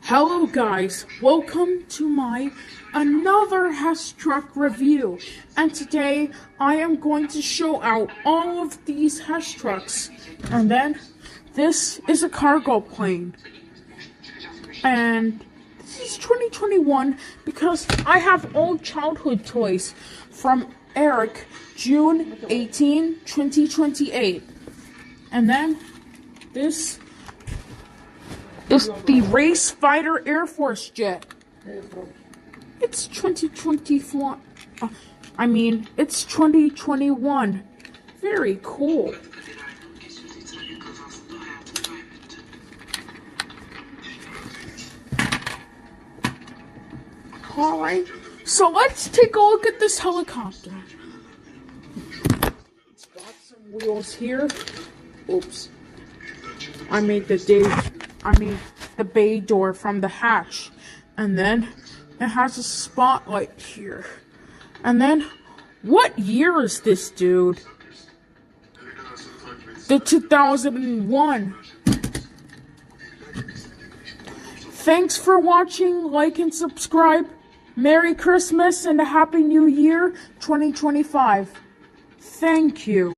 Hello guys, welcome to my another hess truck review, and today I am going to show out all of these hess trucks. And then this is a cargo plane, and this is 2021 because I have old childhood toys from Eric, June 18, 2028. And then this is the Race Fighter Air Force jet. It's 2024. It's 2021. Very cool. Alright, so let's take a look at this helicopter. It's got some wheels here. Oops. I made the bay door from the hatch. And then it has a spotlight here. And then, what year is this, dude? The 2001. Thanks for watching, like and subscribe. Merry Christmas and a Happy New Year 2025. Thank you.